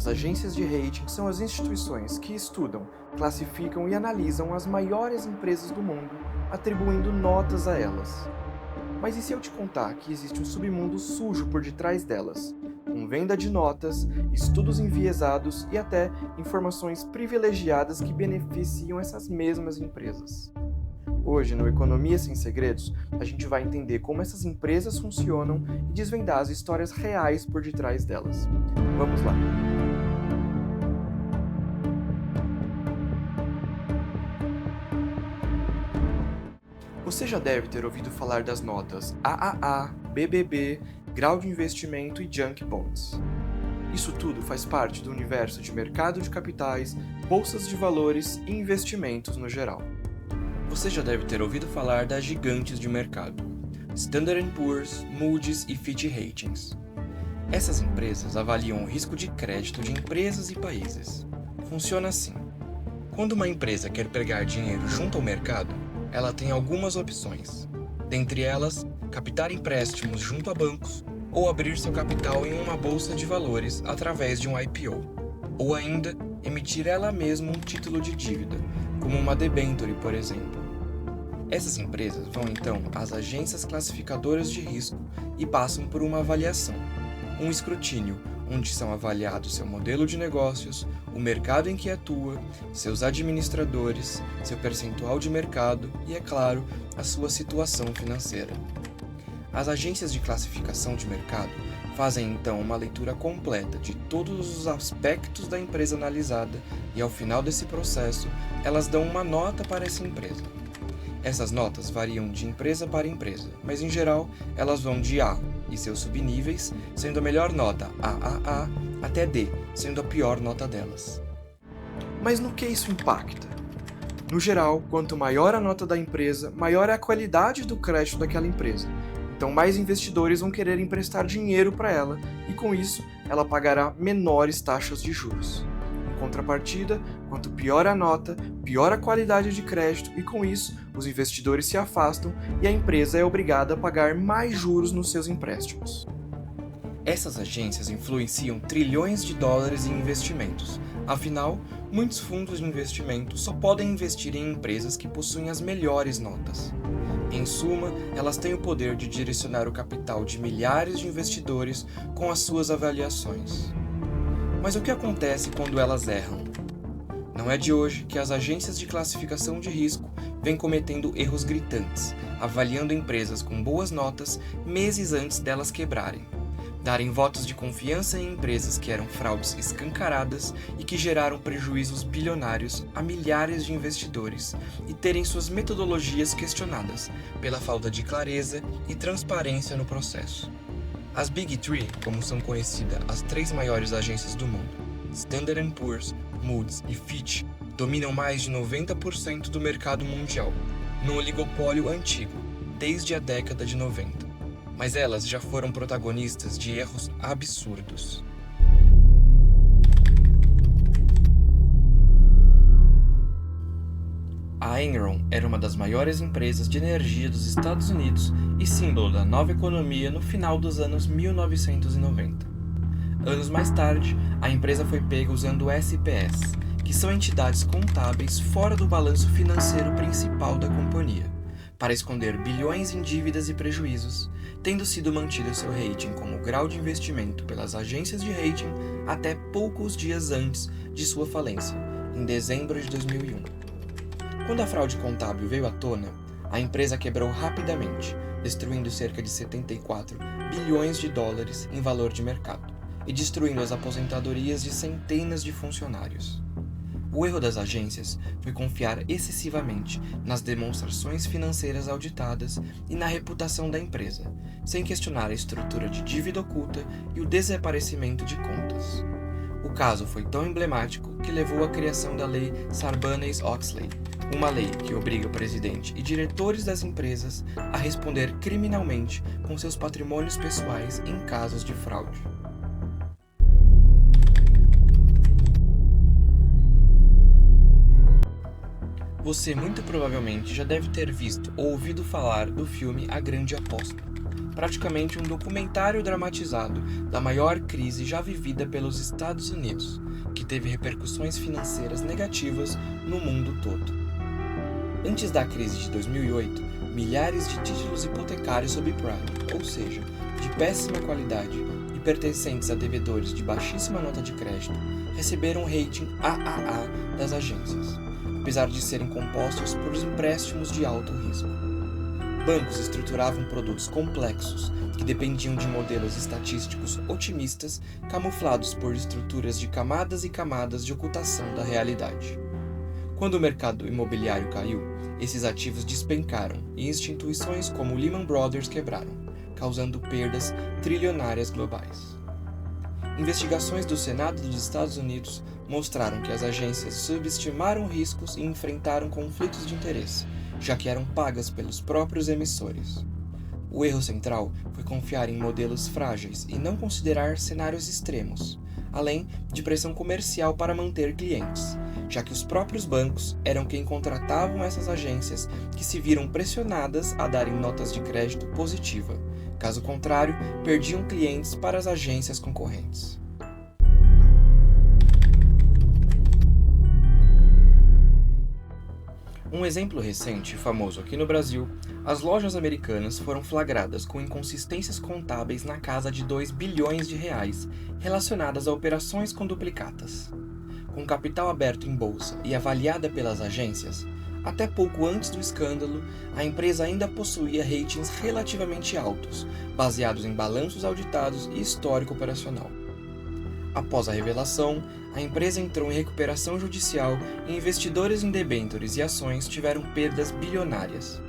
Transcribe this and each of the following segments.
As agências de rating são as instituições que estudam, classificam e analisam as maiores empresas do mundo, atribuindo notas a elas. Mas e se eu te contar que existe um submundo sujo por detrás delas, com venda de notas, estudos enviesados e até informações privilegiadas que beneficiam essas mesmas empresas? Hoje, no Economia Sem Segredos, a gente vai entender como essas empresas funcionam e desvendar as histórias reais por detrás delas. Vamos lá! Você já deve ter ouvido falar das notas AAA, BBB, grau de investimento e junk bonds. Isso tudo faz parte do universo de mercado de capitais, bolsas de valores e investimentos no geral. Você já deve ter ouvido falar das gigantes de mercado, Standard & Poor's, Moody's e Fitch Ratings. Essas empresas avaliam o risco de crédito de empresas e países. Funciona assim. Quando uma empresa quer pegar dinheiro junto ao mercado, ela tem algumas opções. Dentre elas, captar empréstimos junto a bancos ou abrir seu capital em uma bolsa de valores através de um IPO, ou ainda emitir ela mesma um título de dívida, como uma debênture, por exemplo. Essas empresas vão então às agências classificadoras de risco e passam por uma avaliação, um escrutínio, onde são avaliados seu modelo de negócios, o mercado em que atua, seus administradores, seu percentual de mercado e, é claro, a sua situação financeira. As agências de classificação de mercado fazem então uma leitura completa de todos os aspectos da empresa analisada e, ao final desse processo, elas dão uma nota para essa empresa. Essas notas variam de empresa para empresa, mas em geral elas vão de A e seus subníveis, sendo a melhor nota AAA, até D, sendo a pior nota delas. Mas no que isso impacta? No geral, quanto maior a nota da empresa, maior é a qualidade do crédito daquela empresa. Então mais investidores vão querer emprestar dinheiro para ela e com isso ela pagará menores taxas de juros. Em contrapartida, quanto pior a nota, pior a qualidade de crédito e com isso os investidores se afastam e a empresa é obrigada a pagar mais juros nos seus empréstimos. Essas agências influenciam trilhões de dólares em investimentos. Afinal, muitos fundos de investimento só podem investir em empresas que possuem as melhores notas. Em suma, elas têm o poder de direcionar o capital de milhares de investidores com as suas avaliações. Mas o que acontece quando elas erram? Não é de hoje que as agências de classificação de risco vêm cometendo erros gritantes, avaliando empresas com boas notas meses antes delas quebrarem. Darem votos de confiança em empresas que eram fraudes escancaradas e que geraram prejuízos bilionários a milhares de investidores e terem suas metodologias questionadas pela falta de clareza e transparência no processo. As Big Three, como são conhecidas as três maiores agências do mundo, Standard & Poor's, Moody's e Fitch, dominam mais de 90% do mercado mundial, num oligopólio antigo, desde a década de 90. Mas elas já foram protagonistas de erros absurdos. A Enron era uma das maiores empresas de energia dos Estados Unidos e símbolo da nova economia no final dos anos 1990. Anos mais tarde, a empresa foi pega usando SPS, que são entidades contábeis fora do balanço financeiro principal da companhia, para esconder bilhões em dívidas e prejuízos, tendo sido mantido seu rating como grau de investimento pelas agências de rating até poucos dias antes de sua falência, em dezembro de 2001. Quando a fraude contábil veio à tona, a empresa quebrou rapidamente, destruindo cerca de 74 bilhões de dólares em valor de mercado e destruindo as aposentadorias de centenas de funcionários. O erro das agências foi confiar excessivamente nas demonstrações financeiras auditadas e na reputação da empresa, sem questionar a estrutura de dívida oculta e o desaparecimento de contas. O caso foi tão emblemático que levou à criação da Lei Sarbanes-Oxley, uma lei que obriga o presidente e diretores das empresas a responder criminalmente com seus patrimônios pessoais em casos de fraude. Você muito provavelmente já deve ter visto ou ouvido falar do filme A Grande Aposta, praticamente um documentário dramatizado da maior crise já vivida pelos Estados Unidos, que teve repercussões financeiras negativas no mundo todo. Antes da crise de 2008, milhares de títulos hipotecários subprime, ou seja, de péssima qualidade e pertencentes a devedores de baixíssima nota de crédito, receberam rating AAA das agências, apesar de serem compostos por empréstimos de alto risco. Bancos estruturavam produtos complexos que dependiam de modelos estatísticos otimistas camuflados por estruturas de camadas e camadas de ocultação da realidade. Quando o mercado imobiliário caiu, esses ativos despencaram e instituições como Lehman Brothers quebraram, causando perdas trilionárias globais. Investigações do Senado dos Estados Unidos mostraram que as agências subestimaram riscos e enfrentaram conflitos de interesse, já que eram pagas pelos próprios emissores. O erro central foi confiar em modelos frágeis e não considerar cenários extremos, além de pressão comercial para manter clientes, já que os próprios bancos eram quem contratavam essas agências que se viram pressionadas a darem notas de crédito positiva. Caso contrário, perdiam clientes para as agências concorrentes. Um exemplo recente, famoso aqui no Brasil, as lojas americanas foram flagradas com inconsistências contábeis na casa de 2 bilhões de reais relacionadas a operações com duplicatas. Com capital aberto em bolsa e avaliada pelas agências, até pouco antes do escândalo, a empresa ainda possuía ratings relativamente altos, baseados em balanços auditados e histórico operacional. Após a revelação, a empresa entrou em recuperação judicial e investidores em debêntures e ações tiveram perdas bilionárias.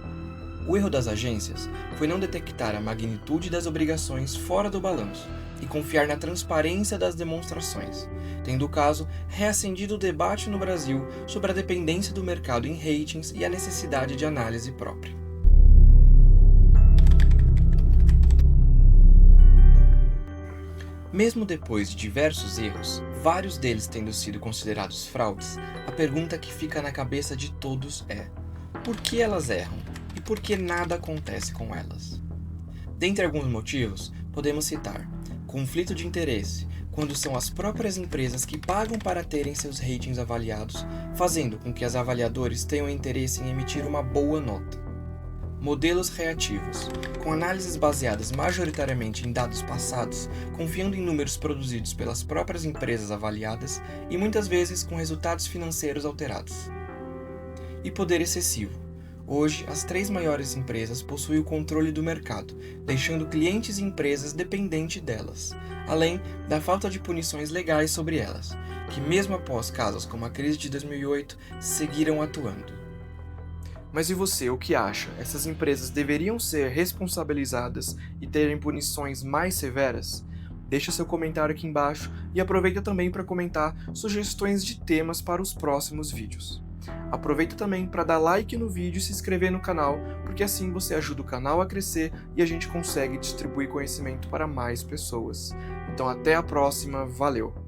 O erro das agências foi não detectar a magnitude das obrigações fora do balanço e confiar na transparência das demonstrações, tendo o caso reacendido o debate no Brasil sobre a dependência do mercado em ratings e a necessidade de análise própria. Mesmo depois de diversos erros, vários deles tendo sido considerados fraudes, a pergunta que fica na cabeça de todos é: por que elas erram e por que nada acontece com elas? Dentre alguns motivos, podemos citar conflito de interesse, quando são as próprias empresas que pagam para terem seus ratings avaliados, fazendo com que os avaliadores tenham interesse em emitir uma boa nota. Modelos reativos, com análises baseadas majoritariamente em dados passados, confiando em números produzidos pelas próprias empresas avaliadas e muitas vezes com resultados financeiros alterados. E poder excessivo. Hoje, as 3 maiores empresas possuem o controle do mercado, deixando clientes e empresas dependentes delas, além da falta de punições legais sobre elas, que mesmo após casos como a crise de 2008, seguiram atuando. Mas e você, o que acha? Essas empresas deveriam ser responsabilizadas e terem punições mais severas? Deixa seu comentário aqui embaixo e aproveita também para comentar sugestões de temas para os próximos vídeos. Aproveita também para dar like no vídeo e se inscrever no canal, porque assim você ajuda o canal a crescer e a gente consegue distribuir conhecimento para mais pessoas. Então até a próxima, valeu!